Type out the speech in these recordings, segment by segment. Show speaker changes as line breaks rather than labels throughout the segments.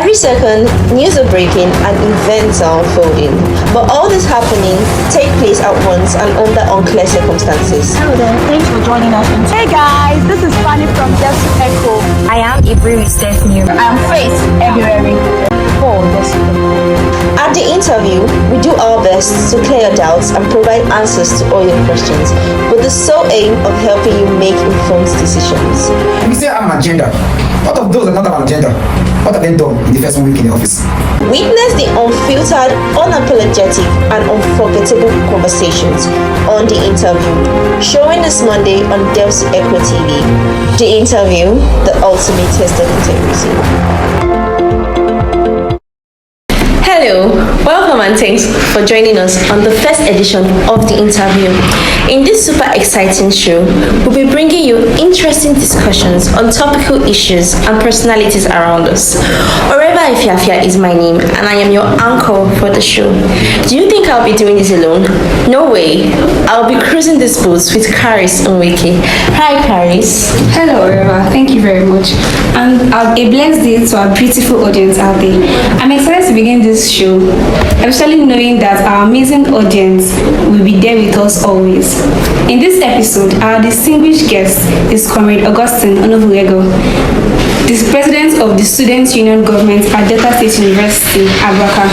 Every second, news are breaking and events are unfolding. But all this happening take place at once and under unclear circumstances.
Hello there, thanks for joining us. Hey guys, this is Fanny from Just Echo.
I am Ibrahim Stephanie.
I am Faith February.
At the interview, we do our best to clear your doubts and provide answers to all your questions, with the sole aim of helping you make informed decisions.
We say I'm an agenda. What of those are not an agenda? What have they done in the first 1 week in the office?
Witness the unfiltered, unapologetic, and unforgettable conversations on The Interview, showing this Monday on Delphi Echo TV. The Interview, the ultimate test of integrity. Hello, welcome and thanks for joining us on the first edition of The Interview. In this super exciting show, we'll be bringing you interesting discussions on topical issues and personalities around us. Oreva and Charis is my name, and I am your anchor for the show. Do you think I'll be doing this alone? No way. I'll be cruising this boat with Charis and Wiki. Hi, Charis.
Hello, Oreva. Thank you very much. And a blessed day to our beautiful audience out there. I'm excited to begin this show, especially knowing that our amazing audience will be there with us always. In this episode, our distinguished guest is Comrade Augustine Onovughegor, the President of the Students' Union Government at Delta State University, Abraka.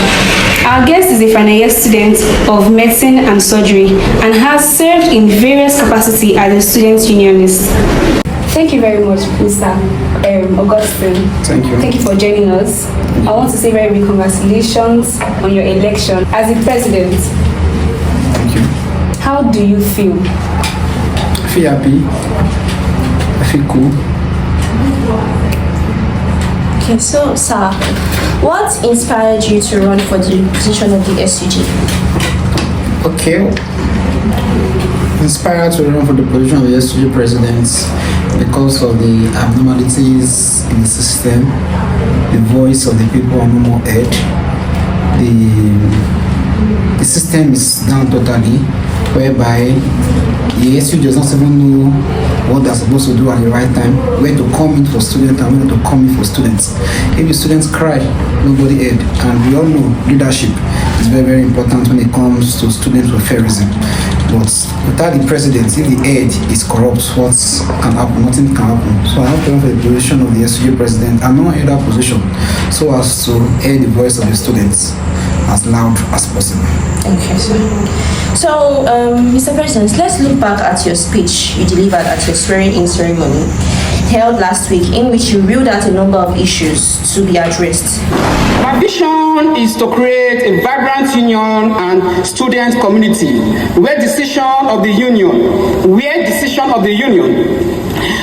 Our guest is a final year student of medicine and surgery and has served in various capacities as a student unionist. Thank you very much, Mr. Augustine.
Thank you.
Thank you for joining us. I want to say very big congratulations on your election as the president.
Thank you.
How do you feel?
I feel happy. I feel cool.
Okay, so, sir, what inspired you to run for the position of the SUG?
Okay. Inspired to run for the position of the SUG President because of the abnormalities in the system, the voice of the people are no more heard. The system is down totally, whereby the SU does not even know what they're supposed to do at the right time, where to come in for students and when to come in for students. If the students cry, nobody heard. And we all know leadership is very, very important when it comes to student welfareism. But without the president, if the head is corrupt, what can happen? Nothing can happen. So I have to run for the position of the SUG President and no other position, so as to hear the voice of the students as loud as possible.
Okay, so Mr. President, let's look back at your speech you delivered at your swearing-in ceremony held last week, in which you reeled out a number of issues to be addressed.
My vision is to create a vibrant union and student community where decision of the union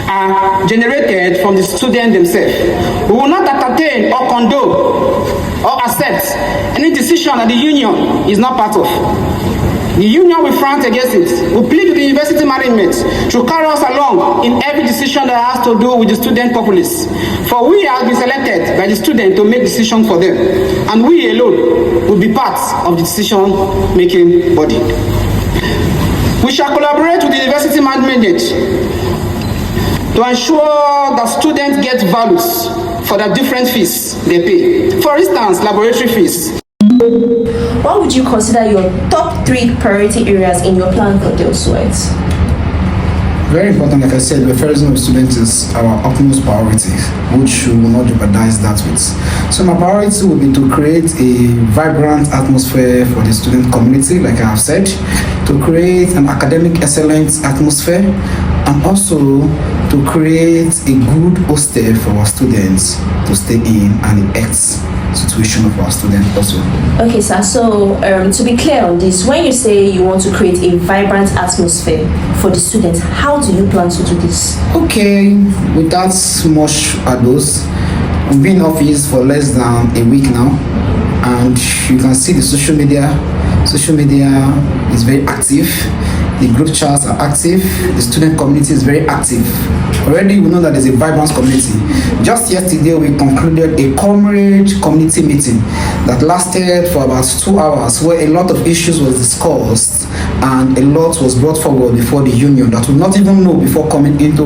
are generated from the students themselves. We will not entertain or condone or accept any decision that the union is not part of. The union will front against it. We plead with the university management to carry us along in every decision that has to do with the student populace. For we have been selected by the student to make decisions for them, and we alone will be part of the decision-making body. We shall collaborate with the university management to ensure that students get values for the different fees they pay. For instance, laboratory fees.
What would you consider your top 3 priority areas in your plan for those words?
Very important, like I said, the welfareism of students is our utmost priority, which we will not jeopardize that with. So my priority will be to create a vibrant atmosphere for the student community, like I have said, to create an academic excellence atmosphere, and also to create a good hostel for our students to stay in and the X situation of our students also.
Okay, sir, so to be clear on this, when you say you want to create a vibrant atmosphere for the students, how do you plan to do this?
Okay, without much ado, we've been in office for less than a week now, and you can see the social media. Social media is very active. The group chats are active. The student community is very active. Already we know that there's a vibrant community. Just yesterday we concluded a comrade community meeting that lasted for about 2 hours, where a lot of issues was discussed and a lot was brought forward before the union that we not even know before coming into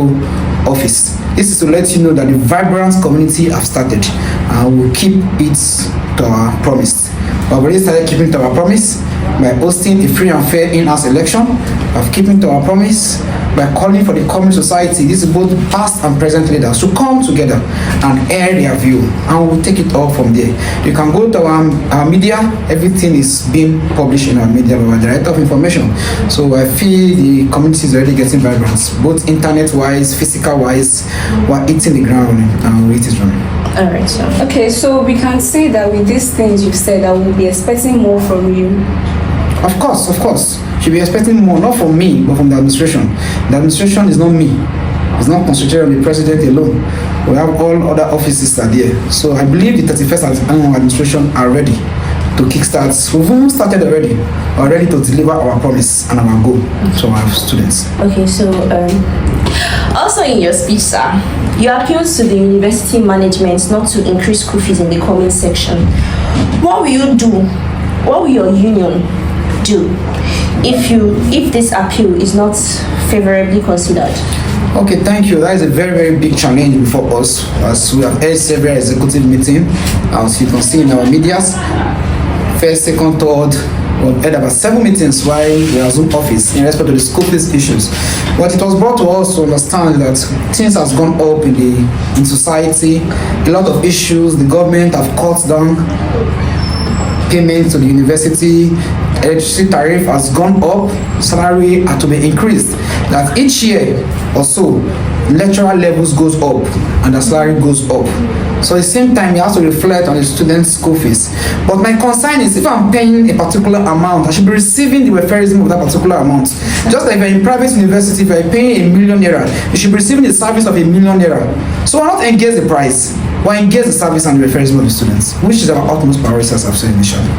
office. This is to let you know that the vibrant community have started. and we'll keep it to our promise. We've already started keeping to our promise by hosting a free and fair in-house election, of keeping to our promise by calling for the community society, this is both past and present leaders, to come together and air their view, and we'll take it all from there. You can go to our media, everything is being published in our media by our director of information. So I feel the community is already getting vibrant, both internet-wise, physical-wise. We're hitting the ground and it is running.
All right, so.
Okay, so we can say that with these things you've said, I will be expecting more from you.
Of course. She'll be expecting more, not from me, but from the administration. The administration is not me. It's not concentrated on the president alone. We have all other offices that are there. So I believe the 31st annual administration are ready to kickstart. We've even started already. We're ready to deliver our promise and our goal to our students.
Okay, so also in your speech, sir, you appealed to the university management not to increase school fees in the comment section. What will you do? What will your union do if this appeal is not favorably considered?
Okay, thank you. That is a very, very big challenge before us, as we have held several executive meetings, as you can see in our medias. First, second, third, we've had about 7 meetings while we are Zoom office in respect to the school fees issues. But it was brought to us to understand that things has gone up in society, a lot of issues. The government have cut down payments to the university, electricity tariff has gone up, salary had to be increased. That each year or so, lecturer levels goes up and the salary goes up. So at the same time, you have to reflect on the student's school fees. But my concern is if I'm paying a particular amount, I should be receiving the referendum of that particular amount. Just like if you're in private university, if you're paying ₦1,000,000, you should be receiving the service of ₦1,000,000. So we're not engage the price, we're engage the service and the referendum of the students, which is our utmost priority, as I've said initially.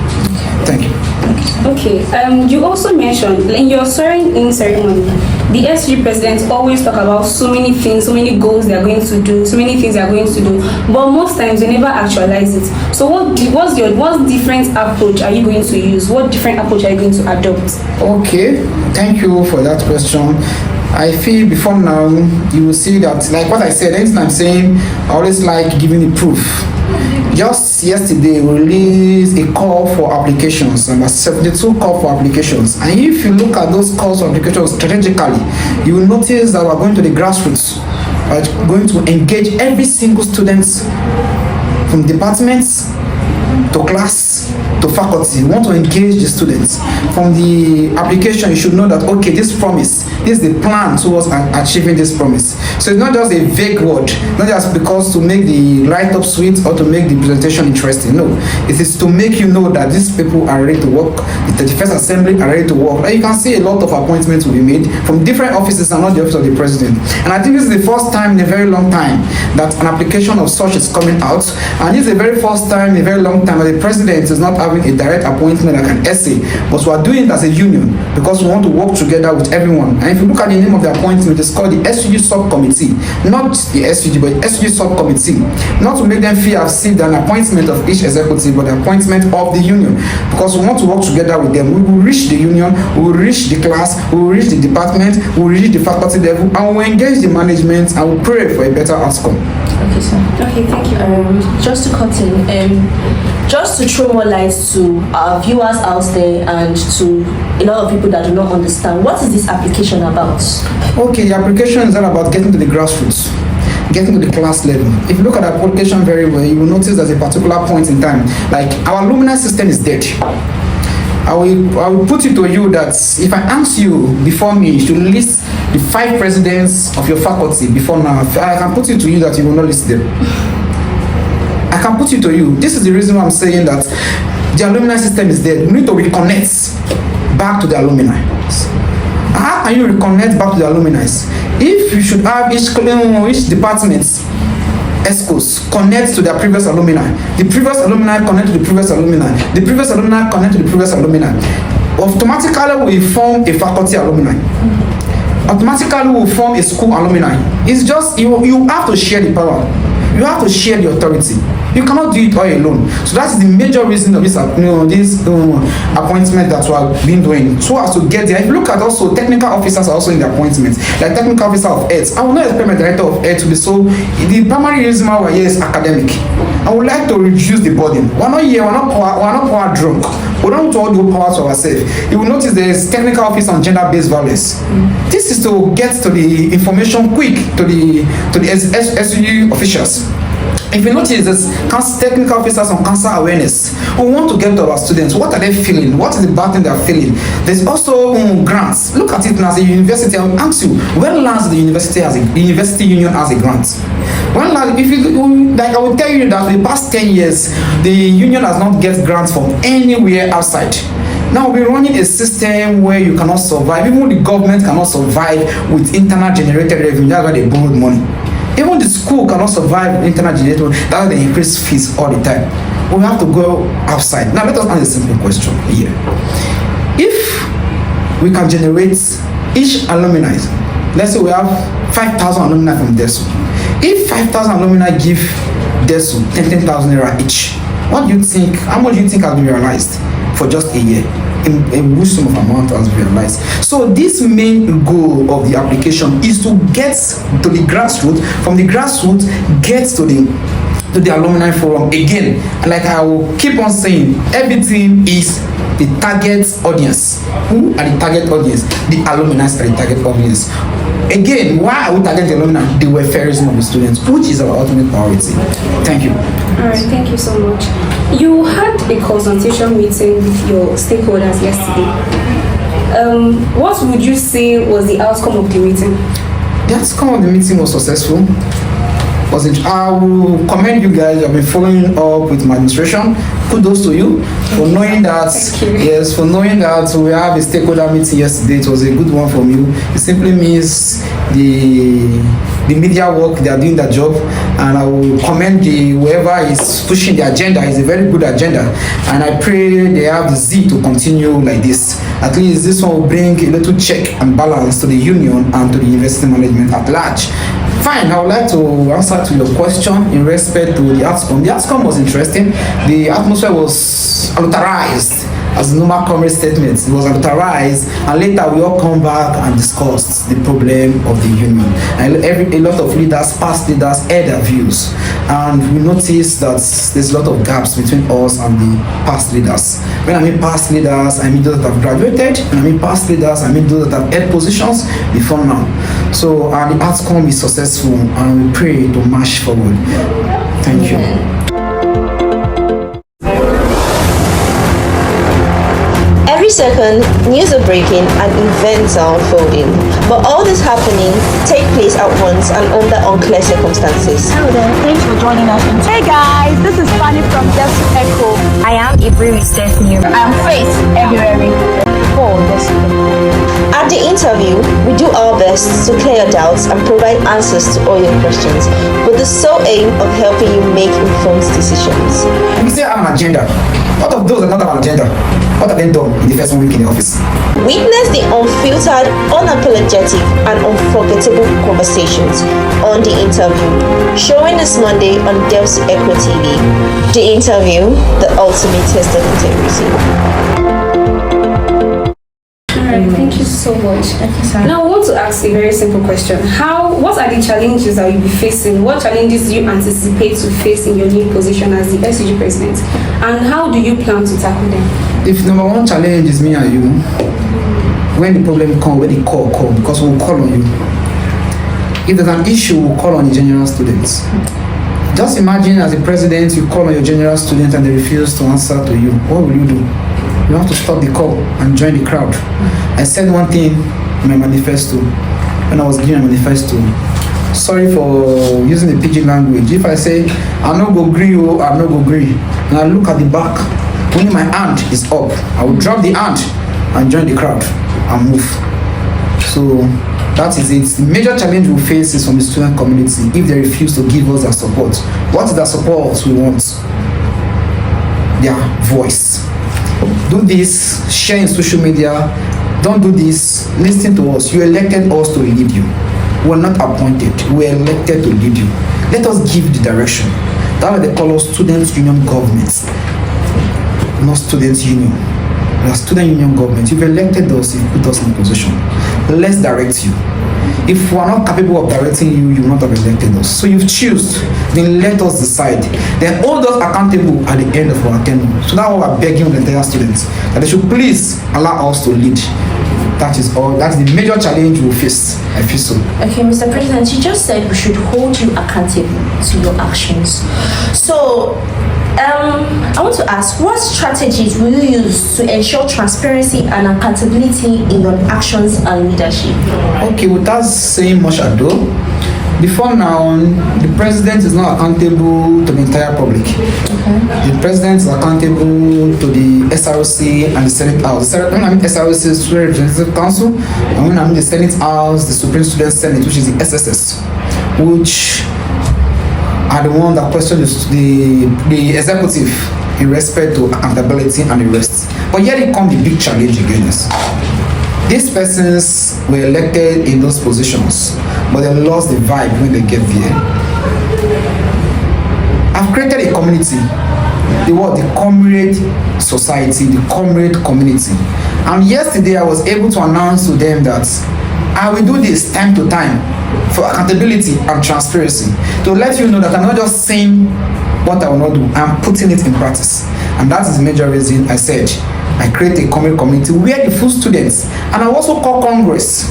Thank you.
Okay, you also mentioned in your swearing-in ceremony, the SUG President always talk about so many things, so many goals they are going to do, so many things they are going to do, but most times they never actualize it. So what different approach are you going to use? What different approach are you going to adopt?
Okay, thank you for that question. I feel before now, you will see that, like what I said, anything I'm saying, I always like giving the proof. Just yesterday, we released a call for applications, about 72 call for applications. And if you look at those calls for applications strategically, you will notice that we're going to the grassroots. We're going to engage every single student from departments to class to faculty. We want to engage the students. From the application, you should know that, okay, this promise, this is the plan towards achieving this promise. So it's not just a vague word, not just because to make the write-up sweet or to make the presentation interesting. No, it is to make you know that these people are ready to work. The 31st Assembly are ready to work. And you can see a lot of appointments will be made from different offices and not the office of the president. And I think this is the first time in a very long time that an application of such is coming out. And this is the very first time in a very long time that the president is not having a direct appointment like an essay, but we are doing it as a union because we want to work together with everyone. And if you look at the name of the appointment, it's called the SUG Subcommittee, not the SUG, but SUG Subcommittee. Not to make them feel as if an appointment of each executive, but the appointment of the union, because we want to work together with them. We will reach the union, we will reach the class, we will reach the department, we will reach the faculty level, and we will engage the management and we will pray for a better outcome.
Okay, sir.
Okay, thank you.
Just to cut in, just to throw more light to our viewers out there and to a lot of people that do not understand, what is this application about?
Okay, the application is all about getting to the grassroots, getting to the class level. If you look at the application very well, you will notice there's a particular point in time, like our alumni system is dead. I will put it to you that if I ask you before me, you should list the 5 presidents of your faculty before now. I can put it to you that you will not list them. I can put it to you. This is the reason why I'm saying that the alumni system is dead. We need to reconnect back to the alumni. How can you reconnect back to the alumni? If you should have each department ESCOs connect to their previous alumni, the previous alumni connect to the previous alumni, the previous alumni connect to the previous alumni, automatically we form a faculty alumni. Automatically we form a school alumni. It's just you have to share the power. You have to share the authority. You cannot do it all alone. So that's the major reason of this appointment that we have been doing, so as to get there. If you look at also technical officers are also in the appointments, like technical officer of health. I will not expect my director of health to be so. The primary reason why we're here is academic. I would like to reduce the burden. We're not here, we're not power drunk. We don't all do power to ourselves. You will notice there is technical office on gender-based violence. This is to get to the information quick to the SUG officials. If you notice, there's technical officers on cancer awareness. We want to get to our students. What are they feeling? What is the bad thing they are feeling? There's also grants. Look at it now as a university. I will ask you, when last the university union has a grant? When last, if you like, I will tell you that for the past 10 years, the union has not get grants from anywhere outside. Now we're running a system where you cannot survive. Even the government cannot survive with internal generated revenue. That's why they borrowed money. Even the school cannot survive internet generator. That's why they increase fees all the time. We have to go outside. Now let us ask a simple question here. If we can generate each alumni, let's say we have 5,000 alumni from DESU. If 5,000 alumni give DESU 10,000 naira each, what do you think? How much do you think has been realized for just a year? A huge sum of amount has been realized. So this main goal of the application is to get to the grassroots. From the grassroots, get to the alumni forum. Again, like I will keep on saying, everything is the target audience. Who are the target audience? The alumni are the target audience. Again, why are we targeting the alumni? The welfareism of the students, which is our ultimate priority. Thank you.
All right, thank you so much. You had a consultation meeting with your stakeholders yesterday. What would you say was the outcome of the meeting?
The outcome of the meeting was successful. I will commend you guys. I've been following up with my administration. Kudos to you for knowing that. Yes, for knowing that we have a stakeholder meeting yesterday. It was a good one from you. It simply means the media work, they are doing their job, and I will commend whoever is pushing the agenda. It's a very good agenda, and I pray they have the zeal to continue like this. At least this one will bring a little check and balance to the union and to the university management at large. Fine, I would like to answer to your question in respect to the outcome. The outcome was interesting. The atmosphere was authorized. As the normal comrade statement, it was authorized, and later we all come back and discussed the problem of the union. And a lot of leaders, past leaders, aired their views, and we noticed that there's a lot of gaps between us and the past leaders. When I mean past leaders, I mean those that have graduated. When I mean past leaders, I mean those that have held positions before now. So the outcome is successful, and we pray to march forward. Thank you.
Every second, news are breaking and events are unfolding. But all this happening take place at once and under unclear circumstances.
Hello there, thanks for joining us. Hey guys, this is Fanny from SUG.
I am Ibrahim Stephanie.
I'm Faith February.
At the interview, we do our best to clear your doubts and provide answers to all your questions, with the sole aim of helping you make informed decisions.
You say I have an agenda. What of those that don't have an agenda? What have they done in the first week in the office?
Witness the unfiltered, unapologetic, and unforgettable conversations on The Interview, showing this Monday on Delcy Echo TV. The Interview, the ultimate test of integrity.
Alright, thank you so much. Now I want to ask a very simple question. What are the challenges that you'll be facing? What challenges do you anticipate to face in your new position as the SUG President? And how do you plan to tackle them?
If number one challenge is me and you, when the problem comes, when the call, because we'll call on you. If there's an issue, we'll call on the general students. Just imagine as a president, you call on your general student and they refuse to answer to you. What will you do? You have to stop the call and join the crowd. I said one thing in my manifesto, when I was giving a manifesto. Sorry for using the pidgin language. If I say, I'm not go agree, I'm not go agree, and I look at the back, when my hand is up, I will drop the hand and join the crowd and move. So that is it. The major challenge we face is from the student community if they refuse to give us their support. What is the support we want? Their voice. Do this, share in social media. Don't do this, listen to us. You elected us to lead you. We're not appointed, we're elected to lead you. Let us give the direction. That's why they call us student union government, not student union. We are student union government. You've elected us, you've put us in a position. Let's direct you. If we are not capable of directing you, you will not have elected us. So you've chosen, then let us decide. Then hold us accountable at the end of our tenure. So that's what we're begging the entire students, that they should please allow us to lead. That is all. That's the major challenge we'll face. I feel so.
Okay, Mr. President, you just said we should hold you accountable to your actions. So, I want to ask, what strategies will you use to ensure transparency and accountability in your actions and leadership?
Okay, without saying much ado, before now, the president is not accountable to the entire public. Okay. The president is accountable to the SRC and the Senate House. When I mean SRC is Student Representative Council, and when I mean the Senate House, the Supreme Student Senate, which is the SSS, which are the one that question the executive in respect to accountability and the rest. But here it comes the big challenge again. These persons were elected in those positions, but they lost the vibe when they get there. I've created a community, the comrade society, the comrade community. And yesterday I was able to announce to them that I will do this time to time for accountability and transparency, to let you know that I'm not just saying what I will not do, I'm putting it in practice. And that is the major reason I said I create a common community where the full students, and I also call Congress,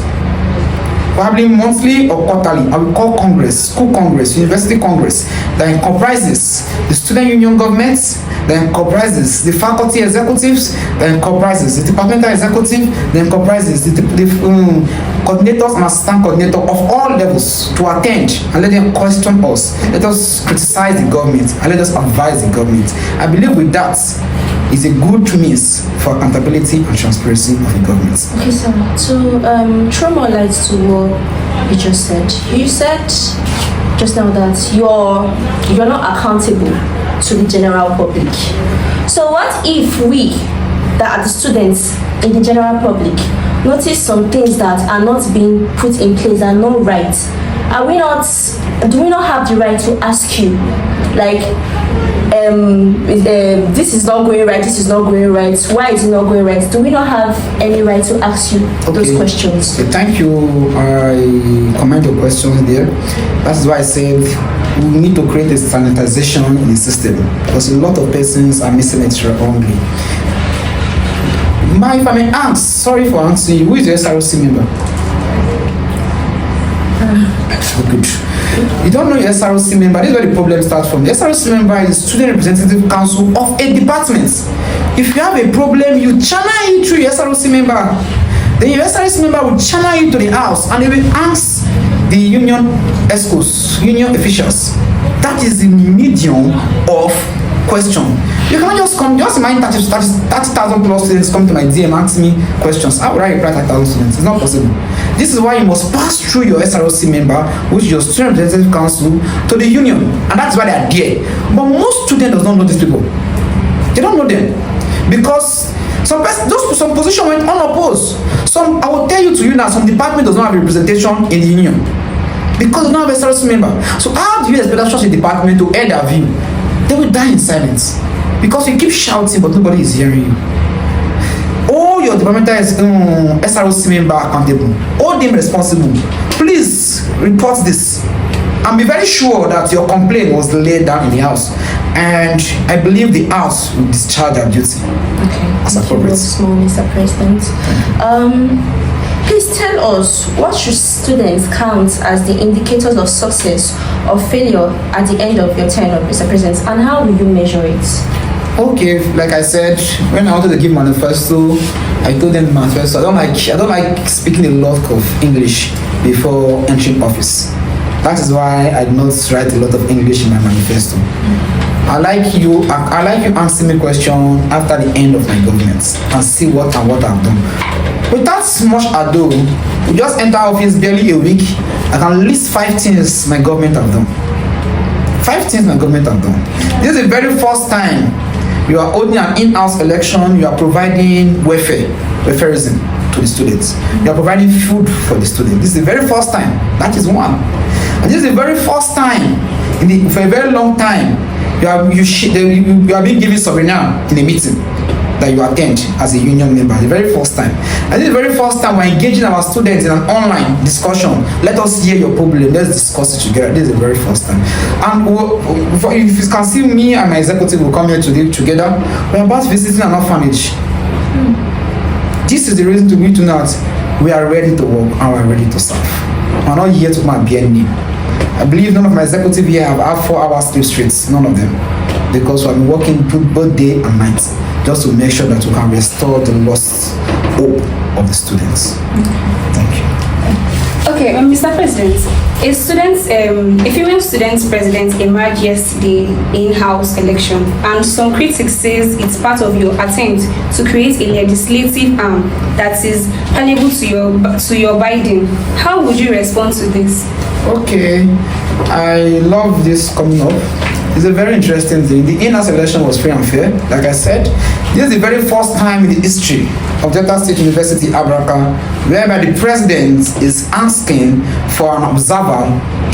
probably monthly or quarterly, I will call Congress, school Congress, university Congress, that comprises the student union governments, that comprises the faculty executives, that comprises the departmental executive, then comprises the coordinators and assistant coordinator of all levels to attend and let them question us, let us criticize the government, and let us advise the government. I believe with that is a good means for accountability and transparency of the government.
Okay, sir. So, throw more light to what you just said. You said just now that you're not accountable to the general public. So, what if we, that are the students in the general public, notice some things that are not being put in place and not right? Do we not have the right to ask you, like, this is not going right, this is not going right, why is it not going right? Do we not have any right to ask you those questions?
Okay, thank you. I comment your questions there. That's why I said we need to create a sanitization in the system, because a lot of persons are missing it wrongly. If I may ask, sorry for answering you, who is the SRC member? Good. You don't know your SRC member. This is where the problem starts from. The SRC member is the Student Representative Council of a department. If you have a problem, you channel it through your SRC member. Then your SRC member will channel you to the house and they will ask the union ESCOs, union officials. That is the medium of question. You cannot just come, just imagine 30,000 plus students come to my DM and ask me questions. How would I reply 30,000 students? It's not possible. This is why you must pass through your SRC member, which is your Student Representative Council, to the union. And that's why they are there. But most students do not know these people. They don't know them. Because some position went unopposed. I will tell you now, some department does not have representation in the union. Because they don't have a SRC member. So how do you expect such a department to air their view? They will die in silence. Because you keep shouting, but nobody is hearing you. All your departmental SRC member accountable. All them responsible. Please report this. And be very sure that your complaint was laid down in the house. And I believe the house will discharge their duty.
Okay.
As appropriate.
Mr. President. Please tell us, what should students count as the indicators of success or failure at the end of your tenure, Mr. President, and how will you measure it?
Okay, like I said, when I wanted to give manifesto, I told them manifesto. I don't like speaking a lot of English before entering office. That is why I do not write a lot of English in my manifesto. I like you answer me question after the end of my government and see what I've done. Without much ado, we just enter office barely a week. I can list 5 things my government have done. 5 things my government have done. This is the very first time you are holding an in-house election. You are providing welfareism to the students. You are providing food for the students. This is the very first time. That is one. And this is the very first time for a very long time you are being given sovereign in a meeting that you attend as a union member the very first time. And this is the very first time we're engaging our students in an online discussion. Let us hear your problem, let's discuss it together. This is the very first time. And if you can see, me and my executive will come here today together. We're about visiting an orphanage. This is the reason to me to know that we are ready to work and we're ready to serve. We're not here to come and be any. I believe none of my executive here have had 4 hours sleep straight, none of them. Because we've been working both day and night just to make sure that we can restore the lost hope of the students. Thank you.
Okay, Mr. President, a female student president emerged yesterday in-house election, and some critics says it's part of your attempt to create a legislative arm that is palatable to your Biden. How would you respond to this?
Okay, I love this coming up. It's a very interesting thing. The in-house election was free and fair. Like I said, this is the very first time in the history of Delta State University, Abraka, whereby the president is asking for an observer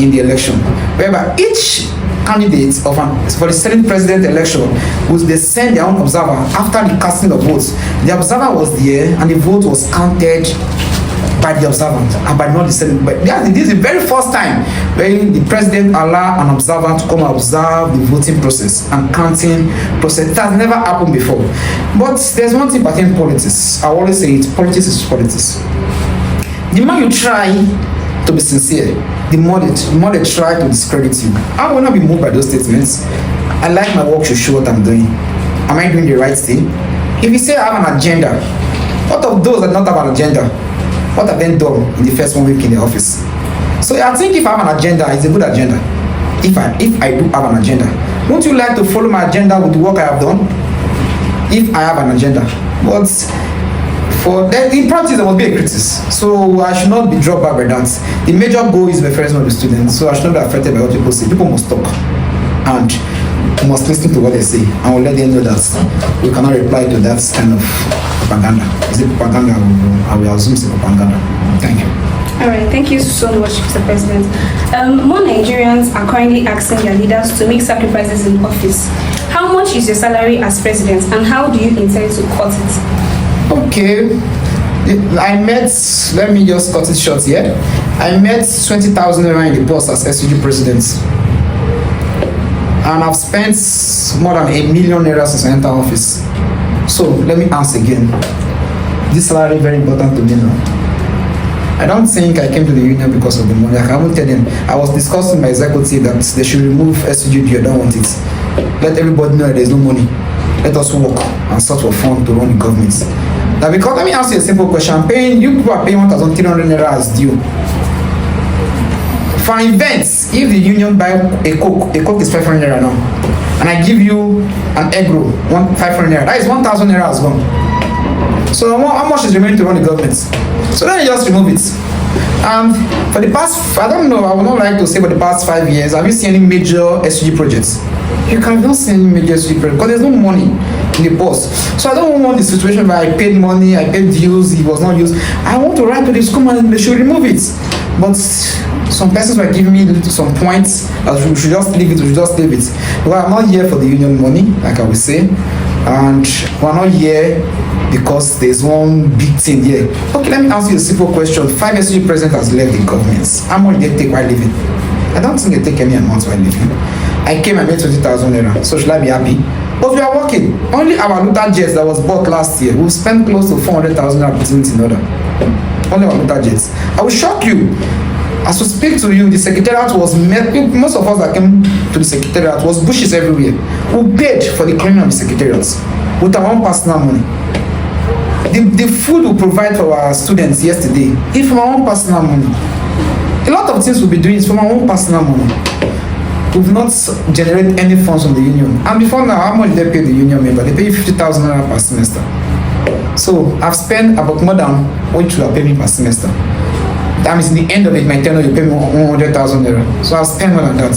in the election, whereby each candidate for the Senate president election would they send their own observer after the casting of votes. The observer was there and the vote was counted by the observant and by not the Senate. But this is the very first time when the president allowed an observer to come and observe the voting process and counting process. It has never happened before. But there's one thing about politics. I always say it, politics is politics. The more you try to be sincere, the more they try to discredit you. I will not be moved by those statements. I like my work to show what I'm doing. Am I doing the right thing? If you say I have an agenda, what of those that don't have an agenda? What have they done in the first 1 week in the office? So I think if I have an agenda, it's a good agenda. If I do have an agenda, won't you like to follow my agenda with the work I have done? If I have an agenda, but in practice there must be a criticism. So I should not be dropped by that. The major goal is the first of the students, so I should not be affected by what people say. People must talk, and we must listen to what they say, and we'll let them know that we cannot reply to that kind of propaganda. Is it propaganda? I will assume it's propaganda. Thank you.
All right, thank you so much, Mr. President. More Nigerians are currently asking their leaders to make sacrifices in office. How much is your salary as president, and how do you intend to cut it?
Okay, let me just cut it short here. I met 20,000 naira in the post as SUG President. And I've spent more than 1 million naira since I entered office. So let me answer again. This salary is very important to me now. I don't think I came to the union because of the money. I can't tell them. I was discussing with my executive that they should remove SUG. I don't want it. Let everybody know that there's no money. Let us work and sort for fund to run the government. Now, because let me ask you a simple question. You people are paying 1,300 naira as due. For events, if the union buy a coke is 500 naira now, and I give you an egg roll, 500 naira, that is 1,000 naira as well. So how much is remaining to run the government? So then you just remove it. For the past, I don't know, I would not like to say for the past 5 years, have you seen any major SUG projects? You cannot see any major SUG projects because there's no money in the post. So I don't want the situation where I paid money, I paid dues, it was not used. I want to write to the school and they should remove it. But some persons were giving me some points that we should just leave it, Well, I'm not here for the union money, like I will say. And we're not here because there's one big thing here. Okay, let me ask you a simple question. 5 SUG president has left the government. How much did they take while leaving? I don't think they take any amount while leaving. I came and made 20,000 naira. So should I be happy? But we are working. Only our Luther jets that was bought last year, we've spent close to 400,000 naira putting it in order. Only our Luther jets. I will shock you. As we speak to you, the secretariat was met. Most of us that came to the secretariat was bushes everywhere. We paid for the cleaning of the secretariats with our own personal money. The food we provide for our students yesterday is from our own personal money. A lot of things we'll be doing is from our own personal money. We've not generated any funds from the union. And before now, how much they pay the union member? They pay 50,000 naira per semester. So I've spent about more than what you are paying per semester. That means in the end of it, my tenure, you pay me 100,000 naira. So I've spent more than that.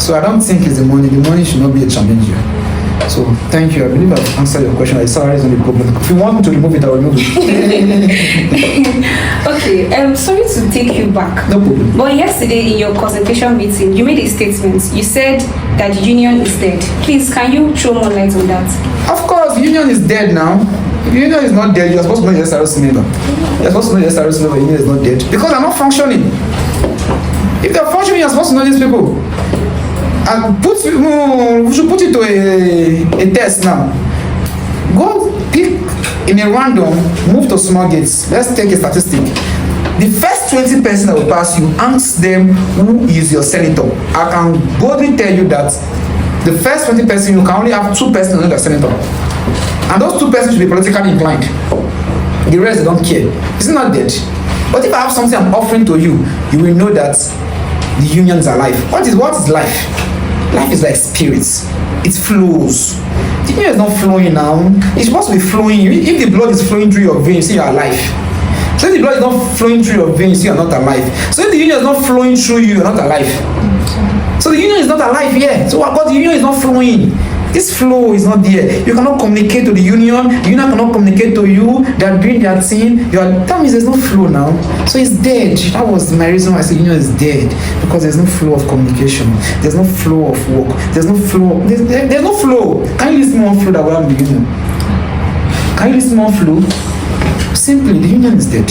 So I don't think it's the money. The money should not be a challenge here. So thank you. I believe I've answered your question. The salary is not a problem. If you want me to remove it, I'll remove it.
Okay, sorry to take you back.
No problem.
But yesterday in your consultation meeting, you made a statement. You said that the union is dead. Please, can you throw more light on that?
Of course, the union is dead now. If the union is not dead, you're supposed to know your SRS member. You're supposed to know your SRS member, the union is not dead. Because they're not functioning. If they're functioning, you're supposed to know these people. And we should put it to a test now. Go pick in a random, move to small gates. Let's take a statistic. The first 20 persons that will pass you, ask them who is your senator. I can boldly tell you that the first 20 persons, you can only have 2 persons on the senator. And those 2 persons should be politically inclined. The rest, they don't care. It's not dead. But if I have something I'm offering to you, you will know that the unions are life. What is life? Life is like spirits. It flows. The union is not flowing now. It's supposed to be flowing. If the blood is flowing through your veins, you are alive. So if the blood is not flowing through your veins, you are not alive. So if the union is not flowing through you, you are not alive. So the union is not alive here. So because the union is not flowing, this flow is not there. You cannot communicate to the union cannot communicate to you. They are doing their thing. Tell me there's no flow now. So it's dead. That was my reason why I said union is dead. Because there's no flow of communication. There's no flow of work. There's no flow. There's no flow. Can you list more flow that will have the union? Can you list more flow? Simply, the union is dead.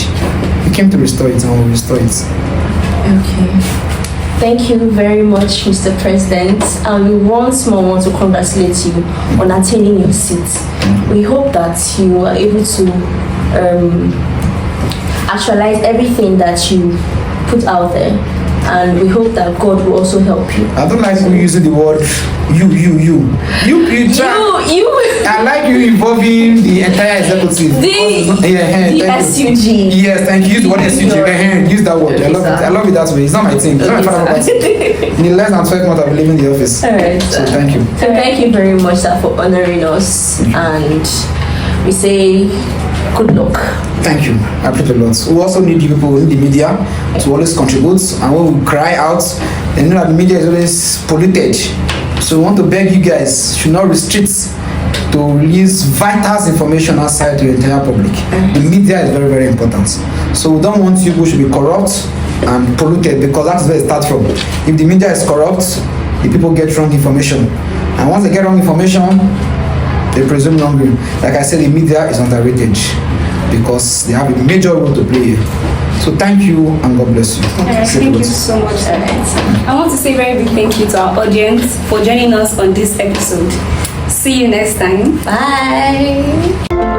We came to restore it and we'll restore it.
Okay. Thank you very much, Mr. President. And we once more want to congratulate you on attaining your seat. We hope that you are able to actualize everything that you put out there. And we hope that God will also help you.
I don't like you using the word you. I like you involving the entire executive.
The SUG.
Yes, thank you. Use the word SUG. Use that word. I love it that way. It's not my thing. It's not my father party. In less than 12 months, I'll be leaving the office.
All right.
So thank you.
So thank you very much, sir, for honoring us. And we say good luck.
Thank you. I appreciate a lot. We also need you people in the media to always contribute. And when we cry out, they know that the media is always polluted. So we want to beg you guys, should not restrict to release vital information outside to the entire public. The media is very, very important. So we don't want you who should be corrupt and polluted, because that's where it starts from. If the media is corrupt, the people get wrong information. And once they get wrong information, they presume wrongly. Like I said, the media is underrated because they have a major role to play. So thank you and God bless you.
Thank you so much. I want to say very big thank you to our audience for joining us on this episode. See you next time.
Bye.